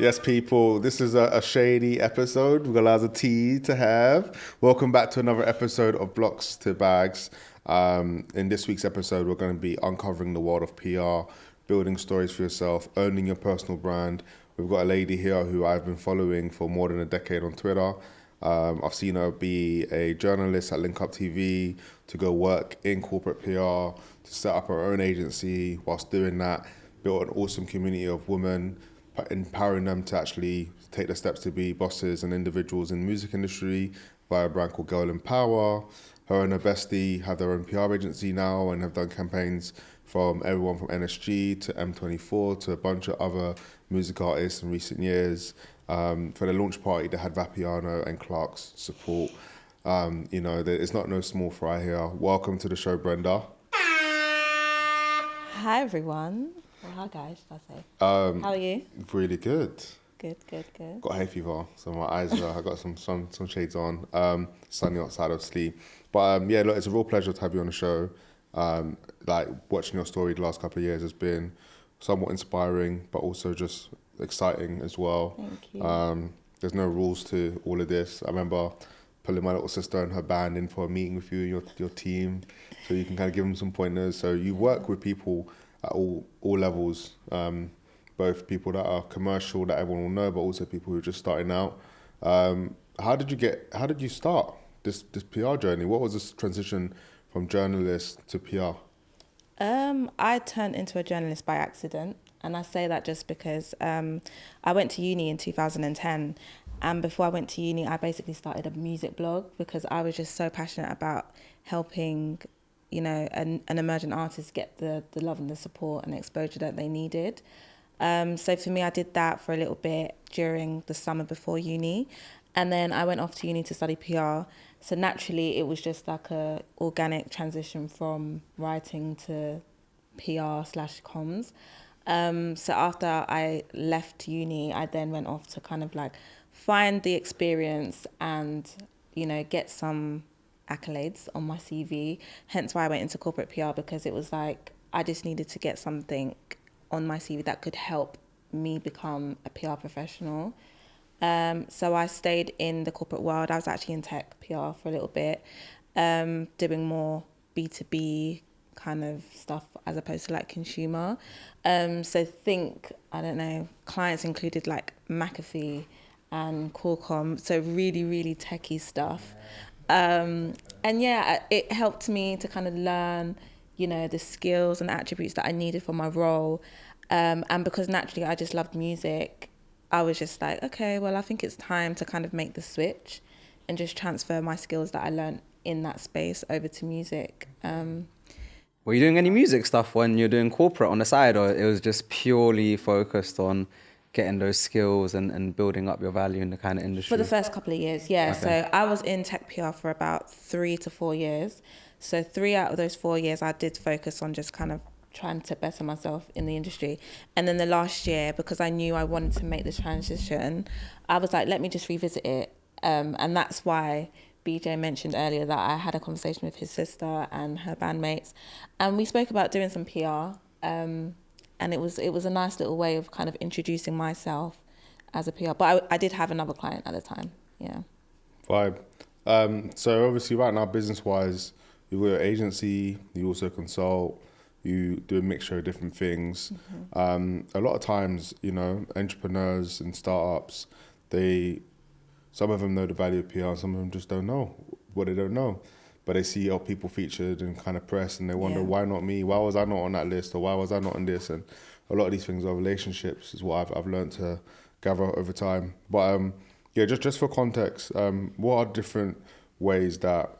Yes, people, this is a shady episode. We've got lots of tea to have. Welcome back to another episode of Blocks to Bags. In this week's episode, we're going to be uncovering the world of PR, building stories for yourself, owning your personal brand. We've got a lady here who I've been following for more than a decade on Twitter. I've seen her be a journalist at Link Up TV, to go work in corporate PR, to set up her own agency. Whilst doing that, built an awesome community of women, empowering them to actually take the steps to be bosses and individuals in the music industry via a brand called Girl in Power. Her and her bestie have their own PR agency now and have done campaigns from everyone from NSG to M24 to a bunch of other music artists in recent years. For the launch party, they had Vapiano and Clark's support. It's not no small fry here. Welcome to the show, Brenda. Hi, everyone. Well, hi, guys, should I say. How are you? Really good. Good. Got hay fever, so my eyes I got some shades on. Sunny outside, obviously. But look, it's a real pleasure to have you on the show. Watching your story the last couple of years has been somewhat inspiring, but also just exciting as well. Thank you. There's no rules to all of this. I remember pulling my little sister and her band in for a meeting with you and your team, so you can kind of give them some pointers. So you work with people at all levels, both people that are commercial that everyone will know, but also people who are just starting out. How did you start this PR journey? What was this transition from journalist to PR? I turned into a journalist by accident, and I say that just because I went to uni in 2010, and before I went to uni, I basically started a music blog because I was just so passionate about helping an emerging artist get the love and the support and exposure that they needed. So for me, I did that for a little bit during the summer before uni. And then I went off to uni to study PR. So naturally, it was just like a organic transition from writing to PR/comms. So after I left uni, I then went off to kind of like find the experience and, get some accolades on my CV. Hence why I went into corporate PR, because it was like I just needed to get something on my CV that could help me become a PR professional. So I stayed in the corporate world. I was actually in tech PR for a little bit, doing more B2B kind of stuff as opposed to like consumer. So clients included like McAfee and Qualcomm. So really, really techie stuff. It helped me to kind of learn, the skills and attributes that I needed for my role. And because naturally I just loved music, I was just like, okay, well, I think it's time to kind of make the switch and just transfer my skills that I learned in that space over to music. Were you doing any music stuff when you're doing corporate on the side, or it was just purely focused on getting those skills and building up your value in the kind of industry? For the first couple of years, yeah. Okay. So I was in tech PR for about 3 to 4 years. So 3 out of those 4 years, I did focus on just kind of trying to better myself in the industry. And then the last year, because I knew I wanted to make the transition, I was like, let me just revisit it. And that's why BJ mentioned earlier that I had a conversation with his sister and her bandmates. And we spoke about doing some PR. And it was a nice little way of kind of introducing myself as a PR. But I did have another client at the time, yeah. Vibe. So obviously right now, business-wise, you've got your agency, you also consult, you do a mixture of different things. Mm-hmm. A lot of times, entrepreneurs and startups, some of them know the value of PR, some of them just don't know what they don't know. But they see people featured in kind of press and they wonder, why not me? Why was I not on that list? Or why was I not on this? And a lot of these things are relationships, is what I've learned to gather over time. But just for context, what are different ways that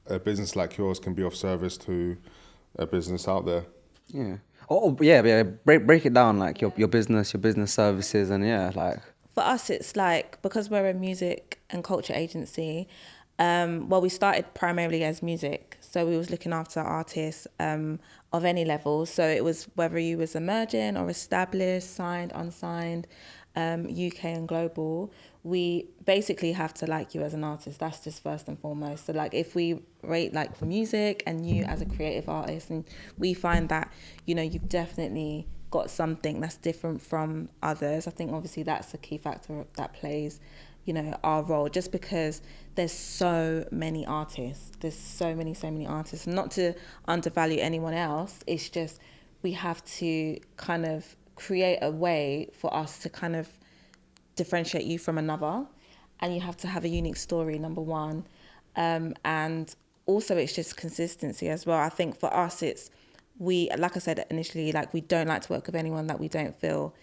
a business like yours can be of service to a business out there? Yeah. Break it down, like your business services, and For us, it's like, because we're a music and culture agency, we started primarily as music. So we was looking after artists of any level. So it was whether you was emerging or established, signed, unsigned, UK and global. We basically have to like you as an artist. That's just first and foremost. So like if we rate like music and you as a creative artist, and we find that, you've definitely got something that's different from others. I think obviously that's a key factor that plays, our role, just because there's so many artists. There's so many artists. Not to undervalue anyone else, it's just we have to kind of create a way for us to kind of differentiate you from another, and you have to have a unique story, number one, and also it's just consistency as well. I think for us like I said initially, like we don't like to work with anyone that we don't feel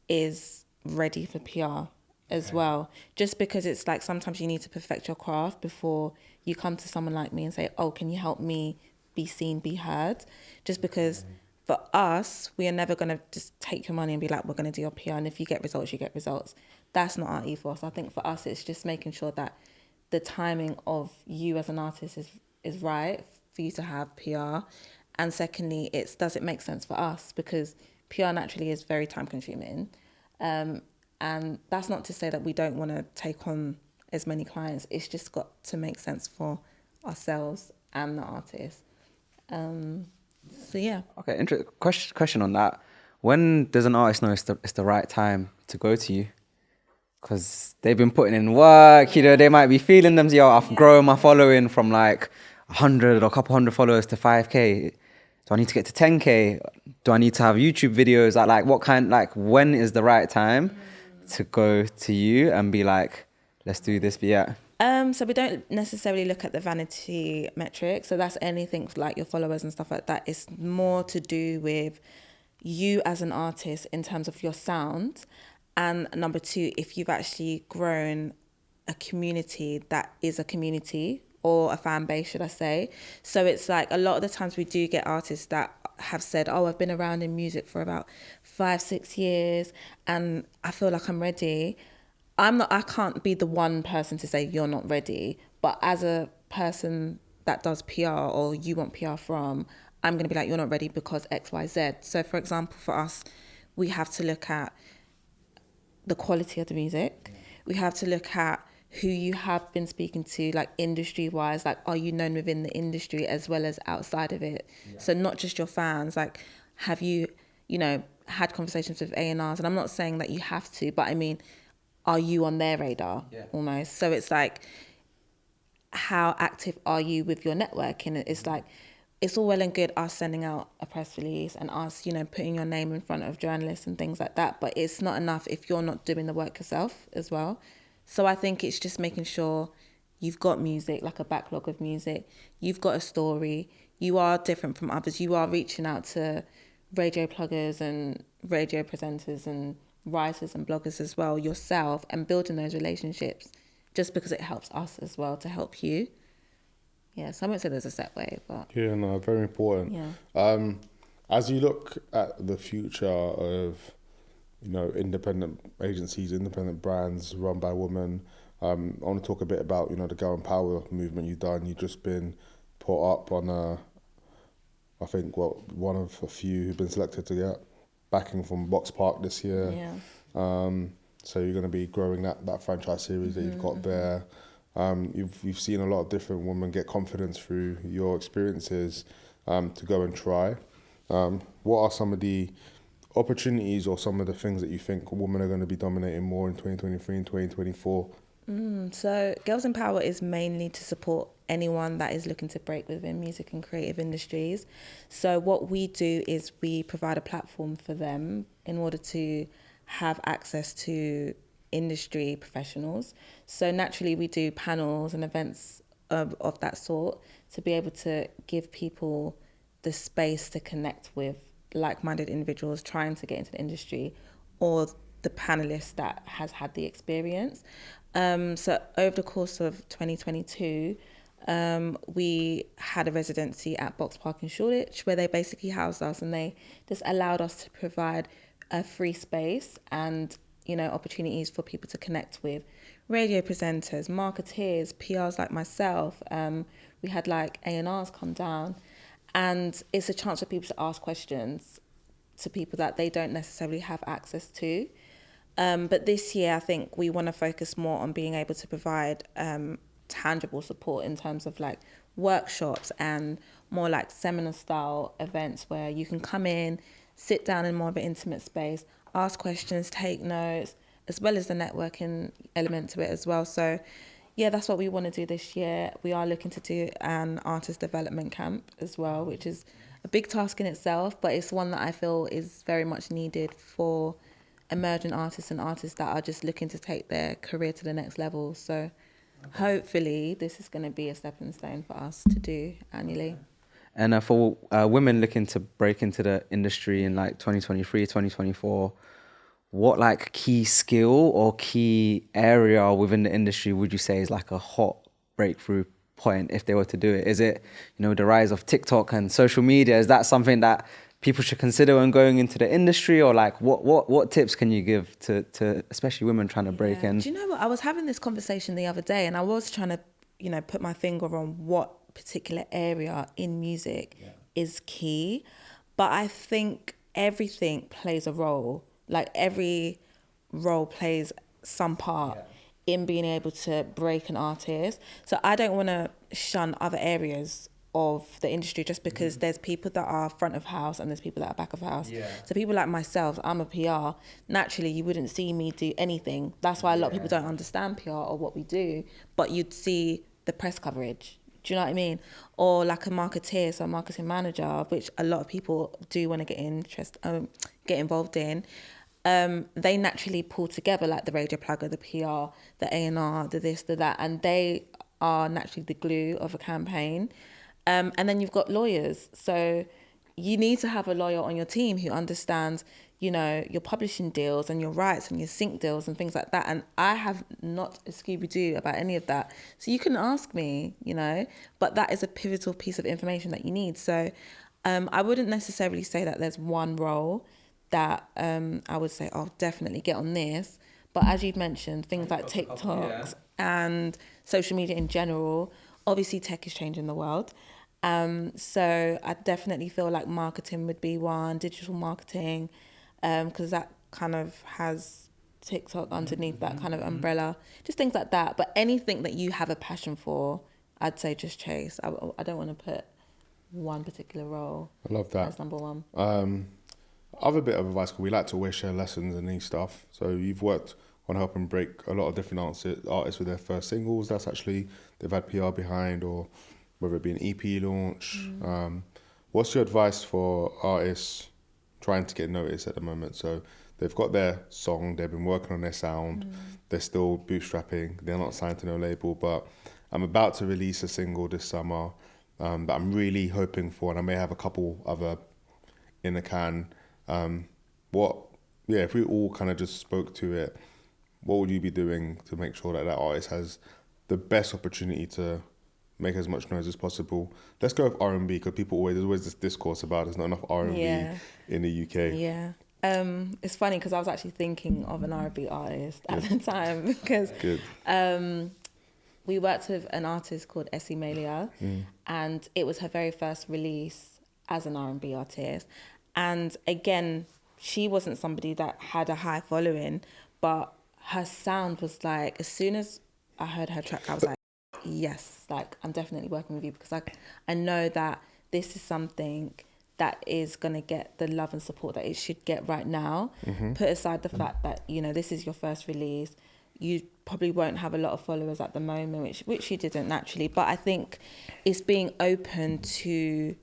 is ready for PR as well, just because it's like sometimes you need to perfect your craft before you come to someone like me and say, oh, can you help me be seen, be heard? Just because for us, we are never going to just take your money and be like, we're going to do your PR, and if you get results, you get results. That's not our ethos. I think for us, it's just making sure that the timing of you as an artist is right for you to have PR. And secondly, does it make sense for us? Because PR naturally is very time consuming. And that's not to say that we don't want to take on as many clients. It's just got to make sense for ourselves and the artist. So yeah. Okay, question on that. When does an artist know it's the right time to go to you? Because they've been putting in work, they might be feeling them. I've grown my following from like 100 or a couple hundred followers to 5K. Do I need to get to 10K? Do I need to have YouTube videos? When is the right time to go to you and be like, let's do this? But yeah. So we don't necessarily look at the vanity metric. So that's anything like your followers and stuff like that. It's more to do with you as an artist in terms of your sound. And number two, if you've actually grown a community that is a community, or a fan base, should I say. So it's like a lot of the times we do get artists that have said, oh, I've been around in music for about 5-6 years and I feel like I'm ready. I can't be the one person to say you're not ready, but as a person that does PR or you want PR from, I'm going to be like, you're not ready because X, Y, Z. So for example, for us, we have to look at the quality of the music. We have to look at who you have been speaking to, like industry-wise, like are you known within the industry as well as outside of it? Yeah. So not just your fans, like have you, had conversations with A&Rs? And I'm not saying that you have to, but I mean, are you on their radar almost? So it's like, how active are you with your networking? It's like, it's all well and good us sending out a press release and us, putting your name in front of journalists and things like that, but it's not enough if you're not doing the work yourself as well. So I think it's just making sure you've got music, like a backlog of music. You've got a story. You are different from others. You are reaching out to radio pluggers and radio presenters and writers and bloggers as well yourself and building those relationships just because it helps us as well to help you. Yeah, so I won't say there's a set way, but... Yeah, no, very important. Yeah. As you look at the future of... independent agencies, independent brands run by women. I want to talk a bit about, the Girl Empower movement you've done. You've just been put up on one of a few who've been selected to get backing from Box Park this year. Yeah. So you're going to be growing that franchise series that you've got there. You've seen a lot of different women get confidence through your experiences to go and try. What are some of the opportunities or some of the things that you think women are going to be dominating more in 2023 and 2024? So Girls in Power is mainly to support anyone that is looking to break within music and creative industries. So what we do is we provide a platform for them in order to have access to industry professionals. So naturally we do panels and events of that sort to be able to give people the space to connect with like-minded individuals trying to get into the industry or the panelist that has had the experience. So over the course of 2022, we had a residency at Box Park in Shoreditch where they basically housed us and they just allowed us to provide a free space and, opportunities for people to connect with radio presenters, marketeers, PRs like myself. We had like A&Rs come down and it's a chance for people to ask questions to people that they don't necessarily have access to. But this year, I think we want to focus more on being able to provide tangible support in terms of like workshops and more like seminar style events where you can come in sit down in more of an intimate space, ask questions, take notes, as well as the networking element to it as well. So yeah, that's what we want to do this year. We are looking to do an artist development camp as well, which is a big task in itself, but it's one that I feel is very much needed for emerging artists and artists that are just looking to take their career to the next level. So hopefully this is going to be a stepping stone for us to do annually. And for women looking to break into the industry in like 2023, 2024, what like key skill or key area within the industry would you say is like a hot breakthrough point if they were to do it? Is it, the rise of TikTok and social media? Is that something that people should consider when going into the industry? Or like what tips can you give to especially women trying to break in? Do you know what? I was having this conversation the other day and I was trying to, put my finger on what particular area in music is key. But I think everything plays a role. Like every role plays some part in being able to break an artist. So I don't want to shun other areas of the industry just because there's people that are front of house and there's people that are back of house. So people like myself, I'm a PR. Naturally, you wouldn't see me do anything. That's why a lot of people don't understand PR or what we do, but you'd see the press coverage. Do you know what I mean? Or like a marketeer, so a marketing manager, which a lot of people do want to get involved in. They naturally pull together like the radio plugger, the PR, the A&R, the this, the that, and they are naturally the glue of a campaign. And then you've got lawyers. So you need to have a lawyer on your team who understands, your publishing deals and your rights and your sync deals and things like that. And I have not a Scooby-Doo about any of that. So you can ask me, but that is a pivotal piece of information that you need. So I wouldn't necessarily say that there's one role that I would say, oh, definitely get on this. But as you've mentioned, things like TikToks and social media in general, obviously tech is changing the world. So I definitely feel like marketing would be one, digital marketing, because that kind of has TikTok underneath that kind of umbrella, just things like that. But anything that you have a passion for, I'd say just chase. I don't want to put one particular role. I love that. As number one. Other bit of advice, 'cause we like to always share lessons and these stuff. So you've worked on helping break a lot of different artists with their first singles. That's actually, they've had PR behind, or whether it be an EP launch. What's your advice for artists trying to get noticed at the moment? So they've got their song, they've been working on their sound, they're still bootstrapping, they're not signed to no label, but I'm about to release a single this summer that I'm really hoping for, and I may have a couple other in the can. If we all kind of just spoke to it, what would you be doing to make sure that artist has the best opportunity to make as much noise as possible? Let's go with R&B, because there's always this discourse about there's not enough R&B in the UK. Yeah. It's funny because I was actually thinking of an R&B artist at the time because we worked with an artist called Essie Malia, and it was her very first release as an R&B artist. And again, she wasn't somebody that had a high following, but her sound was like, as soon as I heard her track, I was like, yes, like I'm definitely working with you, because I know that this is something that is going to get the love and support that it should get right now. Put aside the fact that, this is your first release. You probably won't have a lot of followers at the moment, which you didn't naturally. But I think it's being open to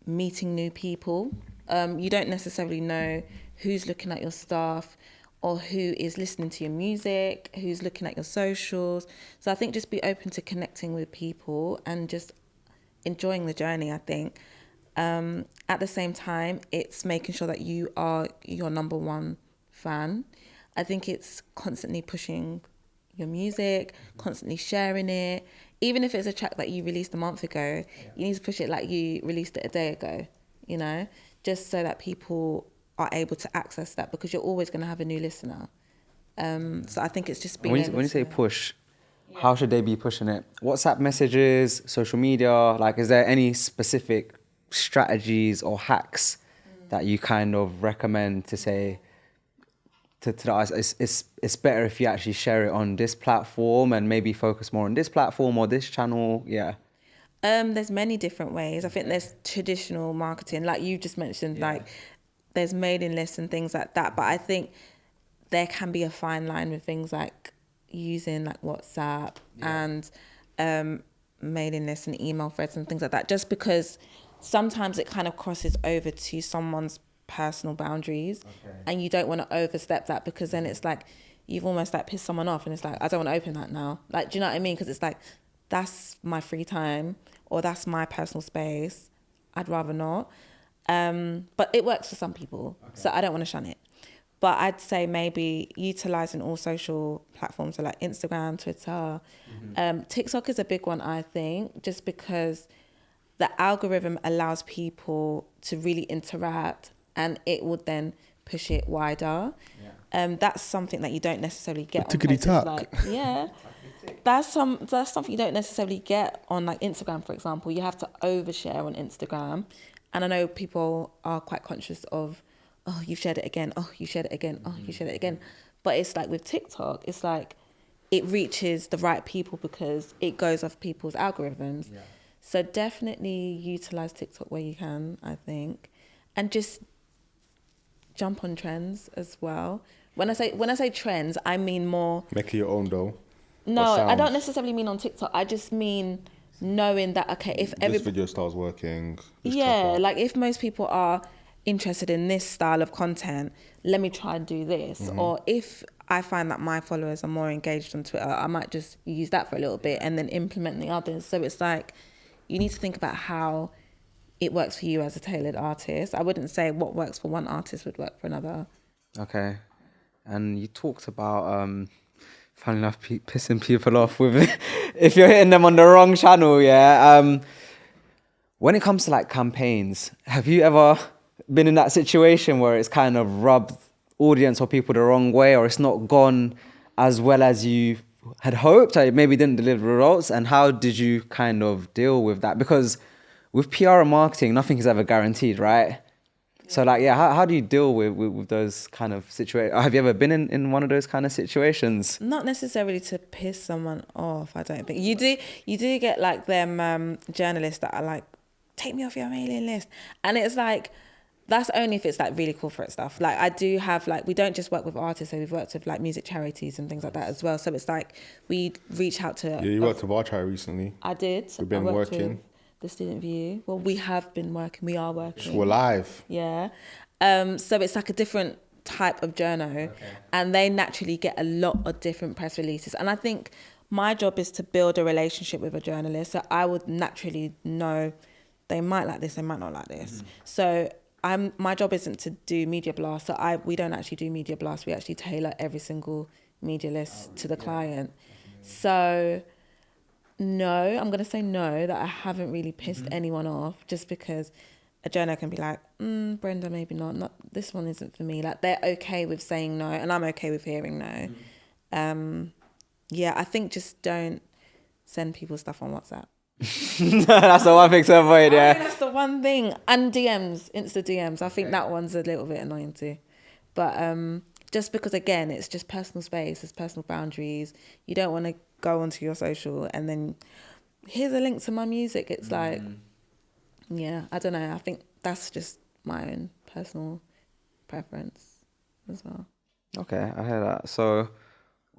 meeting new people. You don't necessarily know who's looking at your stuff or who is listening to your music, who's looking at your socials. So I think just be open to connecting with people and just enjoying the journey, I think. At the same time, it's making sure that you are your number one fan. I think it's constantly pushing your music, constantly sharing it. Even if it's a track that you released a month ago, you need to push it like you released it a day ago, just so that people are able to access that, because you're always going to have a new listener. So I think it's just being when you say push, how should they be pushing it? WhatsApp messages, social media, like is there any specific strategies or hacks that you kind of recommend to say to the artist, it's better if you actually share it on this platform and maybe focus more on this platform or this channel? There's many different ways. I think there's traditional marketing, like you just mentioned, like there's mailing lists and things like that. But I think there can be a fine line with things like using like WhatsApp and mailing lists and email threads and things like that, just because sometimes it kind of crosses over to someone's personal boundaries and you don't want to overstep that, because then it's like you've almost like pissed someone off and it's like, I don't want to open that now. Like, do you know what I mean? Because it's like, that's my free time or that's my personal space. I'd rather not. But it works for some people. So I don't want to shun it. But I'd say maybe utilising all social platforms, so like Instagram, Twitter. TikTok is a big one, I think, just because the algorithm allows people to really interact and it would then push it wider. That's something that you don't necessarily get on places like, that's something you don't necessarily get on like Instagram, for example. You have to overshare on Instagram. And I know people are quite conscious of, oh, you've shared it again. Oh, you shared it again. Oh, you shared it again. But it's like with TikTok, it's like it reaches the right people because it goes off people's algorithms. So definitely utilize TikTok where you can, I think. And just jump on trends as well. When I say trends, I mean more... Make it your own though. No, I don't necessarily mean on TikTok. I just mean knowing that, okay, if this video starts working... like if most people are interested in this style of content, let me try and do this. Or if I find that my followers are more engaged on Twitter, I might just use that for a little bit and then implement the others. So it's like, you need to think about how it works for you as a tailored artist. I wouldn't say what works for one artist would work for another. Okay. And you talked about, funny enough, pissing people off with if you're hitting them on the wrong channel, when it comes to like campaigns, have you ever been in that situation where it's kind of rubbed audience or people the wrong way, or it's not gone as well as you had hoped, or it maybe didn't deliver results? And how did you kind of deal with that? Because with PR and marketing, nothing is ever guaranteed, right? So like, how do you deal with those kind of situations? Have you ever been in one of those kind of situations? Not necessarily to piss someone off, I don't think. You do get like them journalists that are like, take me off your mailing list. And it's like, that's only if it's like really corporate stuff. Like I do have like, we don't just work with artists, so we've worked with like music charities and things like that as well. So it's like, we reach out to... Yeah, you worked with our charity recently. I did. We've been working. The Student View. Well, we have been working. We are working. We're live. Yeah. So it's like a different type of journo, and they naturally get a lot of different press releases. And I think my job is to build a relationship with a journalist. So I would naturally know they might like this, they might not like this. So my job isn't to do media blasts. So we don't actually do media blasts. We actually tailor every single media list to the client. So no, I'm going to say no, that I haven't really pissed anyone off, just because a journo can be like, Brenda, maybe not, this one isn't for me. Like they're okay with saying no, and I'm okay with hearing no. I think just don't send people stuff on WhatsApp. That's the one thing to avoid, I think that's the one thing. And DMs, Insta DMs. I think that one's a little bit annoying too. But just because, again, it's just personal space, it's personal boundaries. You don't want to go onto your social and then here's a link to my music. It's like, I don't know. I think that's just my own personal preference as well. Okay, I hear that. So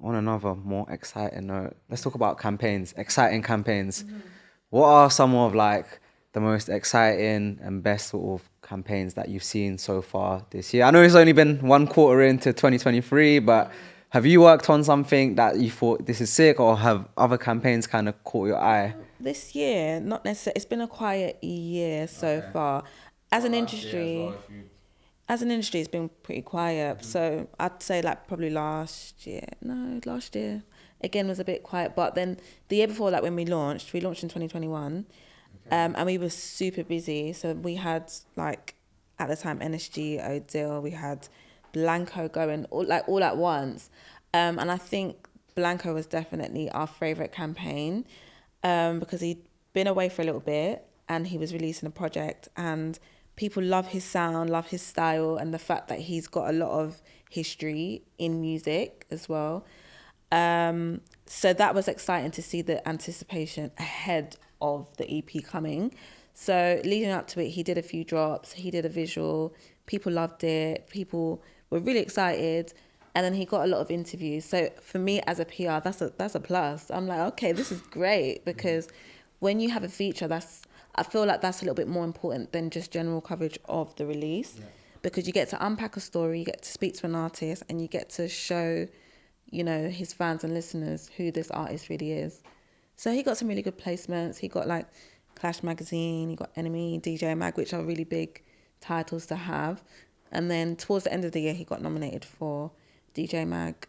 on another more exciting note, let's talk about campaigns, exciting campaigns. What are some of like the most exciting and best sort of campaigns that you've seen so far this year? I know it's only been one quarter into 2023, but have you worked on something that you thought this is sick, or have other campaigns kind of caught your eye? This year, not necessarily. It's been a quiet year so far. As an industry, it's been pretty quiet. So I'd say like probably last year again was a bit quiet. But then the year before that, when we launched in 2021, and we were super busy. So we had like at the time NSG, Odile, we had Blanco going all at once. And I think Blanco was definitely our favourite campaign because he'd been away for a little bit and he was releasing a project, and people love his sound, love his style, and the fact that he's got a lot of history in music as well. So that was exciting to see the anticipation ahead of the EP coming. So leading up to it, he did a few drops, he did a visual, People loved it. People were really excited. And then he got a lot of interviews. So for me as a PR, that's a plus. I'm like, okay, this is great, because when you have a feature, I feel like that's a little bit more important than just general coverage of the release, because you get to unpack a story, you get to speak to an artist, and you get to show, you know, his fans and listeners who this artist really is. So he got some really good placements. He got like Clash Magazine, he got Enemy, DJ Mag, which are really big titles to have. And then towards the end of the year, he got nominated for DJ Mag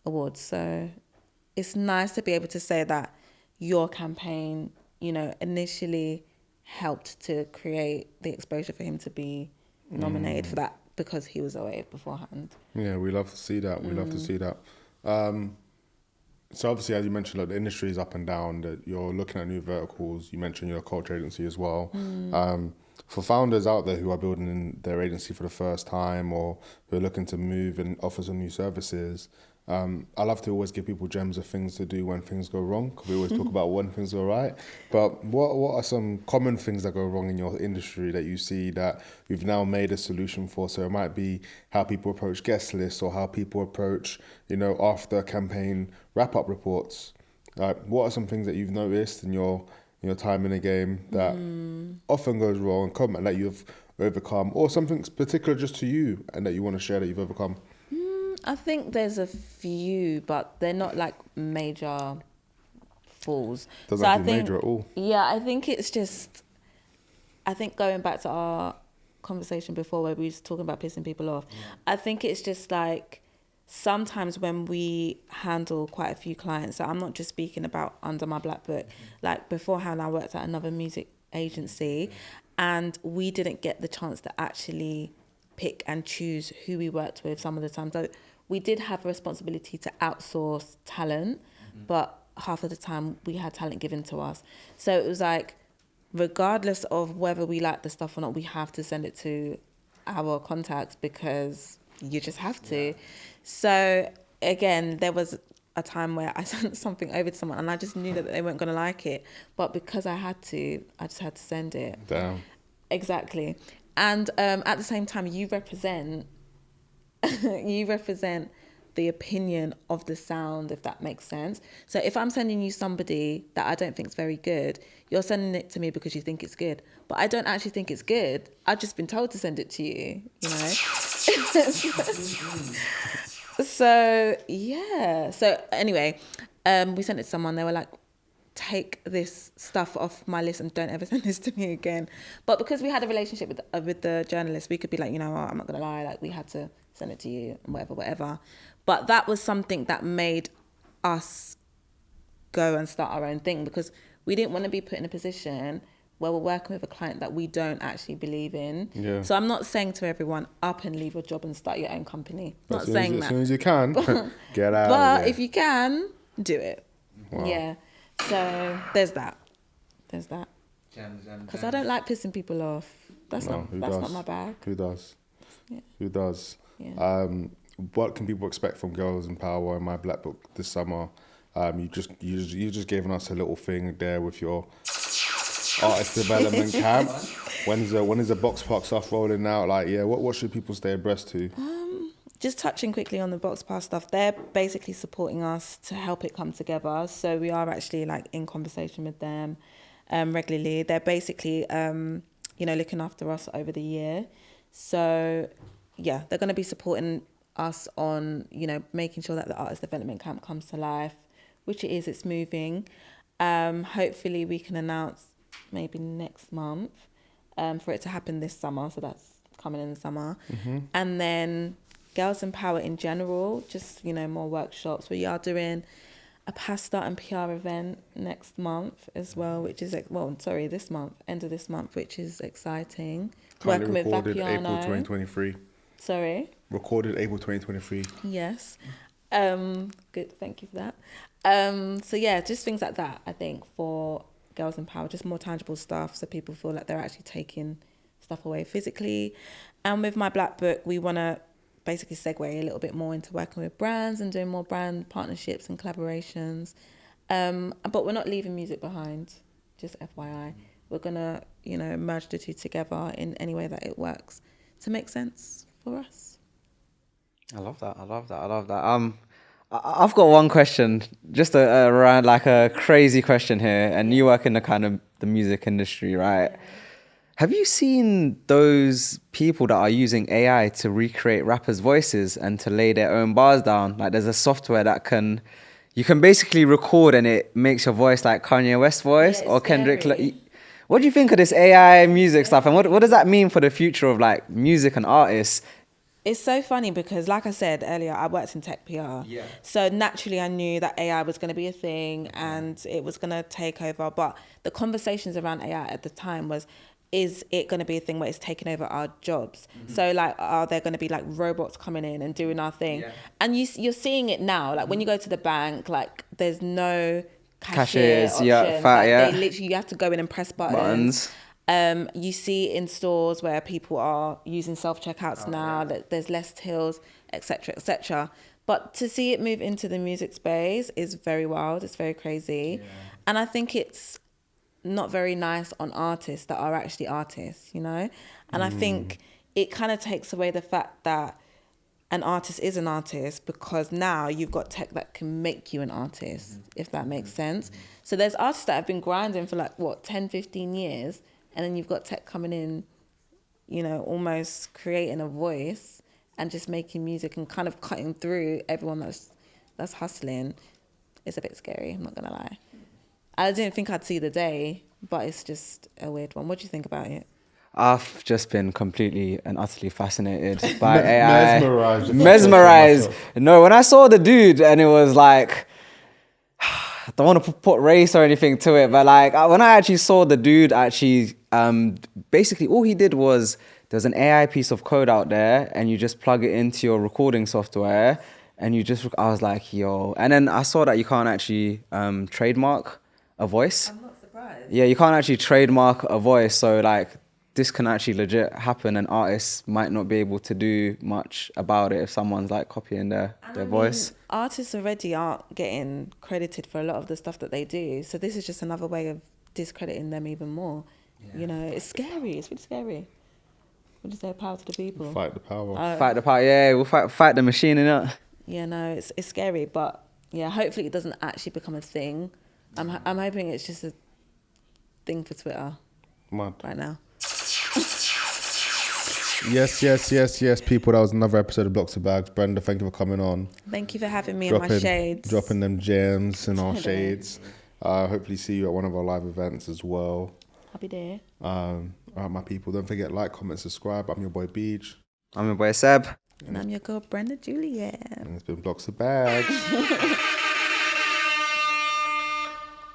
awards. So it's nice to be able to say that your campaign, you know, initially helped to create the exposure for him to be nominated for that, because he was away beforehand. Yeah, we love to see that. We love to see that. So obviously, as you mentioned, like, the industry is up and down, that you're looking at new verticals. You mentioned your culture agency as well. For founders out there who are building their agency for the first time, or who are looking to move and offer some new services, I love to always give people gems of things to do when things go wrong, because we always talk about when things go right. But what are some common things that go wrong in your industry that you see that you've now made a solution for? So it might be how people approach guest lists, or how people approach, you know, after campaign wrap-up reports. What are some things that you've noticed in your time in the game that often goes wrong, and that you've overcome, or something particular just to you and that you want to share that you've overcome? I think there's a few, but they're not like major falls. Doesn't have to be major at all. Yeah, I think it's just, I think going back to our conversation before where we was talking about pissing people off, I think it's just like sometimes when we handle quite a few clients, so I'm not just speaking about under my black book, like beforehand I worked at another music agency, and we didn't get the chance to actually pick and choose who we worked with some of the time. So we did have a responsibility to outsource talent, but half of the time we had talent given to us. So it was like, regardless of whether we like the stuff or not, we have to send it to our contacts, because you just have to. Yeah. So again, there was a time where I sent something over to someone and I just knew that they weren't going to like it, but because I just had to send it. Damn. Exactly. And at the same time, you represent the opinion of the sound, if that makes sense. So if I'm sending you somebody that I don't think is very good, you're sending it to me because you think it's good, but I don't actually think it's good. I've just been told to send it to you, you know. So yeah. So anyway, we sent it to someone. They were like, take this stuff off my list and don't ever send this to me again. But because we had a relationship with the journalist, we could be like, you know what, I'm not gonna lie, like we had to send it to you and whatever. But that was something that made us go and start our own thing, because we didn't want to be put in a position where we're working with a client that we don't actually believe in. Yeah. So I'm not saying to everyone, up and leave your job and start your own company. As soon as you can, get out. But if you can, do it. Wow. Yeah. So there's that. Because I don't like pissing people off. That's not my bag. Who does? Yeah. Who does? Yeah. What can people expect from Girls in Power in my Black Book this summer? You just given us a little thing there with your artist development camp. When is the Box Park stuff rolling out? Like, yeah, what should people stay abreast to? Just touching quickly on the Box Park stuff, they're basically supporting us to help it come together. So we are actually like in conversation with them regularly. They're basically, looking after us over the year. So yeah, they're going to be supporting us on, making sure that the artist development camp comes to life, which it is, it's moving. Hopefully we can announce maybe next month for it to happen this summer. So that's coming in the summer. Mm-hmm. And then Girls in Power in general, just, more workshops. We are doing a pasta and PR event next month as well, which is, this month, end of this month, which is exciting. Currently recorded April 2023. Sorry? Recorded April 2023. Yes. Good, thank you for that. So yeah, just things like that, I think, for Girls in Power, just more tangible stuff so people feel like they're actually taking stuff away physically. And with my Black Book, we want to basically segue a little bit more into working with brands and doing more brand partnerships and collaborations. But we're not leaving music behind, just FYI. We're going to merge the two together in any way that it works to make sense for us. I love that. I've got one question, just around like a crazy question here, and you work in the kind of the music industry, right? Have you seen those people that are using AI to recreate rappers' voices and to lay their own bars down? Like there's a software that you can basically record and it makes your voice like Kanye West's voice or Kendrick. What do you think of this AI music stuff? And what does that mean for the future of like music and artists? It's so funny because, like I said earlier, I worked in tech PR. Yeah. So naturally, I knew that AI was going to be a thing and it was going to take over. But the conversations around AI at the time was, is it going to be a thing where it's taking over our jobs? Mm-hmm. So, like, are there going to be, like, robots coming in and doing our thing? Yeah. And you're seeing it now. Like, when you go to the bank, like, there's no cashiers, options. They literally, you have to go in and press buttons. You see in stores where people are using self-checkouts now, that there's less tills, etc., etc. But to see it move into the music space is very wild. It's very crazy. Yeah. And I think it's not very nice on artists that are actually artists, And I think it kind of takes away the fact that an artist is an artist, because now you've got tech that can make you an artist, if that makes sense. So there's artists that have been grinding for 10, 15 years, and then you've got tech coming in, almost creating a voice and just making music and kind of cutting through everyone that's hustling. It's a bit scary, I'm not gonna lie. I didn't think I'd see the day, but it's just a weird one. What do you think about it? I've just been completely and utterly fascinated by AI. Mesmerized. No, when I saw the dude and it was like, I don't want to put race or anything to it, but like when I actually saw the dude basically all he did was, there's an AI piece of code out there and you just plug it into your recording software and I was like, yo. And then I saw that you can't actually trademark a voice. I'm not surprised. Yeah, you can't actually trademark a voice. So like this can actually legit happen and artists might not be able to do much about it if someone's like copying their voice. Artists already aren't getting credited for a lot of the stuff that they do. So this is just another way of discrediting them even more. Yeah. It's scary. It's really scary. We'll just say power to the people. Fight the power. Fight the power, yeah. We'll fight the machine, innit? Yeah, no, it's scary. But yeah, hopefully it doesn't actually become a thing. I'm hoping it's just a thing for Twitter. Mad. Right now. Yes, people. That was another episode of Blocks to Bags. Brenda, thank you for coming on. Thank you for having me in my shades. Dropping them gems in our shades. Hopefully see you at one of our live events as well. I'll be there. All right, my people. Don't forget, like, comment, subscribe. I'm your boy Beej. I'm your boy Seb. And I'm your girl Brenda Juliet. And it's been Blocks to Bags.